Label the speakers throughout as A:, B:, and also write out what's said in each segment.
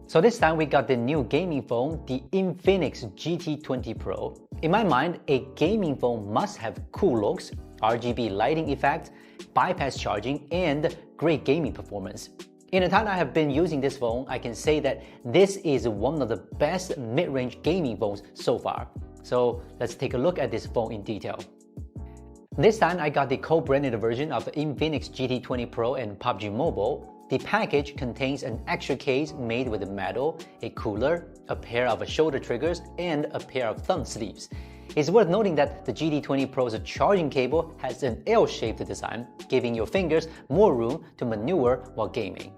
A: So this time we got the new gaming phone, the Infinix GT20 Pro. In my mind, a gaming phone must have cool looks, RGB lighting effect, bypass charging, and great gaming performance. In the time I have been using this phone, I can say that this is one of the best mid-range gaming phones so far. So let's take a look at this phone in detail. This time I got the co-branded version of the Infinix GT20 Pro and PUBG Mobile. The package contains an extra case made with metal, a cooler, a pair of shoulder triggers, and a pair of thumb sleeves. It's worth noting that the GT20 Pro's charging cable has an L-shaped design, giving your fingers more room to maneuver while gaming.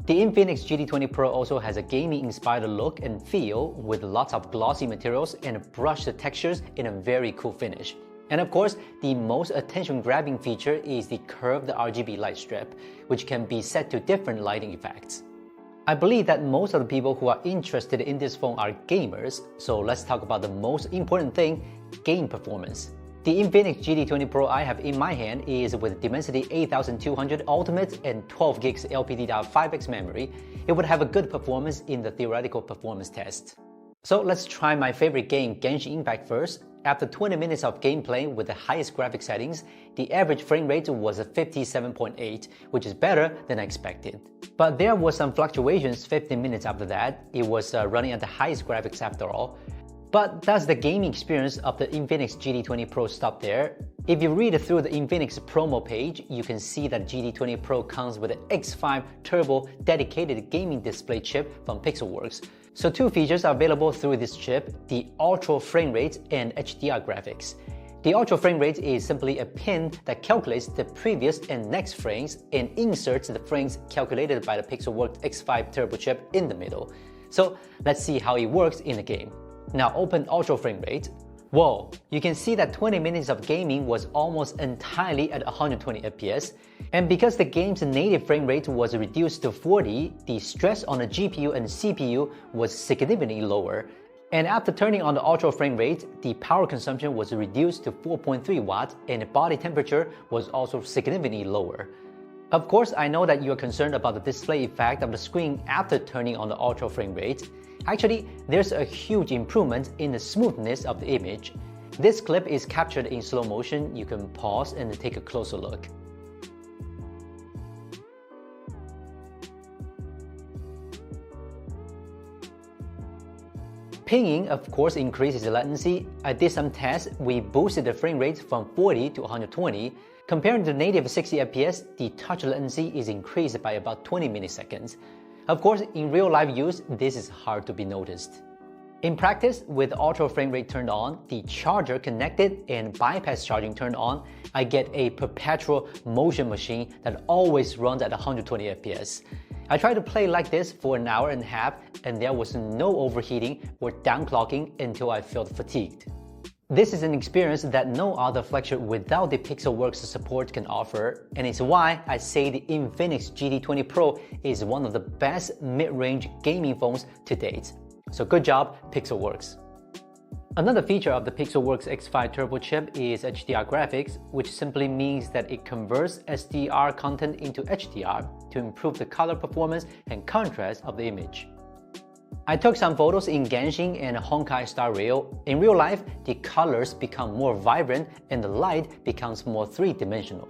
A: The Infinix GT20 Pro also has a gaming-inspired look and feel with lots of glossy materials and brushed textures in a very cool finish. And of course, the most attention-grabbing feature is the curved RGB light strip, which can be set to different lighting effects. I believe that most of the people who are interested in this phone are gamers, so let's talk about the most important thing, game performance. The Infinix GT20 Pro I have in my hand is with Dimensity 8200 Ultimate and 12 gigs LPDDR5X memory. It would have a good performance in the theoretical performance test. So let's try my favorite game, Genshin Impact first. After 20 minutes of gameplay with the highest graphic settings, the average frame rate was 57.8, which is better than I expected. But there was some fluctuations 15 minutes after that. It was running at the highest graphics after all. But does the gaming experience of the Infinix GT20 Pro stop there? If you read through the Infinix promo page, you can see that GT20 Pro comes with an X5 Turbo dedicated gaming display chip from Pixelworks. So two features are available through this chip, the Ultra Frame Rate and HDR Graphics. The Ultra Frame Rate is simply a pin that calculates the previous and next frames and inserts the frames calculated by the Pixelworks X5 Turbo chip in the middle. So let's see how it works in the game. Now open Ultra Frame Rate. Whoa, you can see that 20 minutes of gaming was almost entirely at 120 FPS. And because the game's native frame rate was reduced to 40, the stress on the GPU and CPU was significantly lower. And after turning on the Ultra Frame Rate, the power consumption was reduced to 4.3 watts and the body temperature was also significantly lower. Of course, I know that you are concerned about the display effect of the screen after turning on the Ultra Frame Rate. Actually, there's a huge improvement in the smoothness of the image. This clip is captured in slow motion. You can pause and take a closer look. Pinging, of course, increases the latency. I did some tests. We boosted the frame rate from 40 to 120. Comparing to native 60 FPS, the touch latency is increased by about 20 milliseconds. Of course, in real-life use, this is hard to be noticed. In practice, with Ultra Frame Rate turned on, the charger connected and bypass charging turned on, I get a perpetual motion machine that always runs at 120 FPS. I tried to play like this for an hour and a half, and there was no overheating or downclocking until I felt fatigued. This is an experience that no other flagship without the Pixelworks support can offer, and it's why I say the Infinix GT20 Pro is one of the best mid-range gaming phones to date. So good job, Pixelworks. Another feature of the Pixelworks X5 Turbo chip is HDR Graphics, which simply means that it converts SDR content into HDR to improve the color performance and contrast of the image. I took some photos in Genshin and Honkai Star Rail. In real life, the colors become more vibrant and the light becomes more three-dimensional.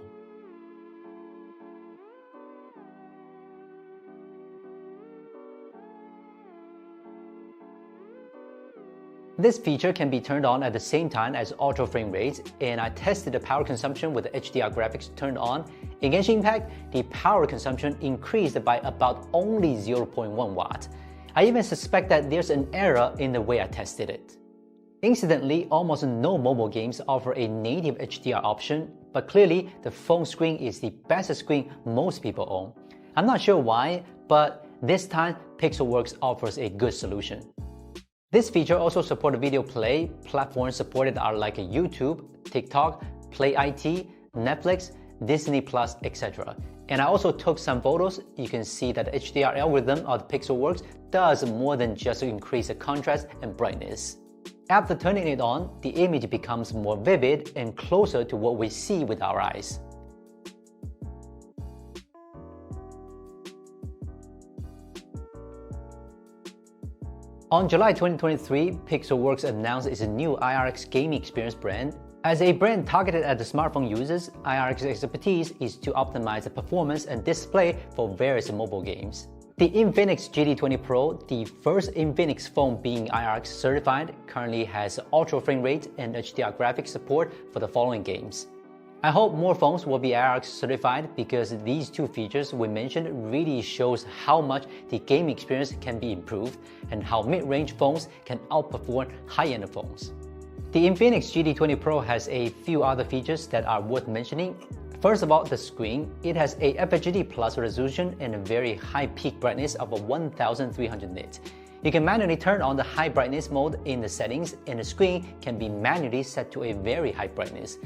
A: This feature can be turned on at the same time as Ultra Frame Rate, and I tested the power consumption with the HDR Graphics turned on. In Genshin Impact, the power consumption increased by about only 0.1 watt. I even suspect that there's an error in the way I tested it. Incidentally, almost no mobile games offer a native HDR option, but clearly the phone screen is the best screen most people own. I'm not sure why, but this time Pixelworks offers a good solution. This feature also supports video play. Platforms supported are like YouTube, TikTok, Play IT, Netflix, Disney+, etc. And I also took some photos. You can see that the HDR algorithm of the Pixelworks does more than just increase the contrast and brightness. After turning it on, the image becomes more vivid and closer to what we see with our eyes. On July 2023, Pixelworks announced its new IRX gaming experience brand. As a brand targeted at the smartphone users, IRX's expertise is to optimize the performance and display for various mobile games. The Infinix GT20 Pro, the first Infinix phone being IRX certified, currently has ultra frame rate and HDR graphics support for the following games. I hope more phones will be IRX certified because these two features we mentioned really shows how much the gaming experience can be improved and how mid-range phones can outperform high-end phones. The Infinix GT20 Pro has a few other features that are worth mentioning. First of all, the screen. It has a FHD plus resolution and a very high peak brightness of 1300 nits. You can manually turn on the high brightness mode in the settings, and the screen can be manually set to a very high brightness.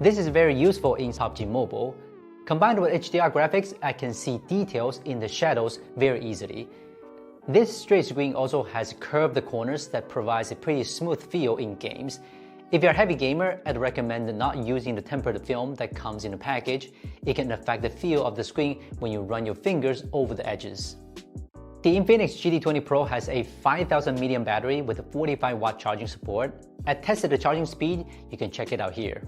A: This is very useful in PUBG Mobile. Combined with HDR graphics, I can see details in the shadows very easily. This straight screen also has curved corners that provides a pretty smooth feel in games. If you're a heavy gamer, I'd recommend not using the tempered film that comes in the package. It can affect the feel of the screen when you run your fingers over the edges. The Infinix GT20 Pro has a 5000 mAh battery with a 45-watt charging support. I tested the charging speed, you can check it out here.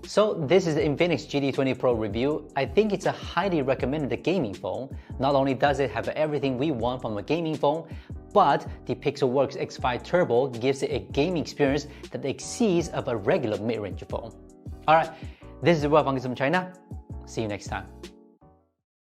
A: So this is the Infinix GT20 Pro review. I think it's a highly recommended gaming phone. Not only does it have everything we want from a gaming phone, but the Pixelworks X5 Turbo gives it a gaming experience that exceeds of a regular mid-range phone. Alright, this is Will from Gizmochina. See you next time.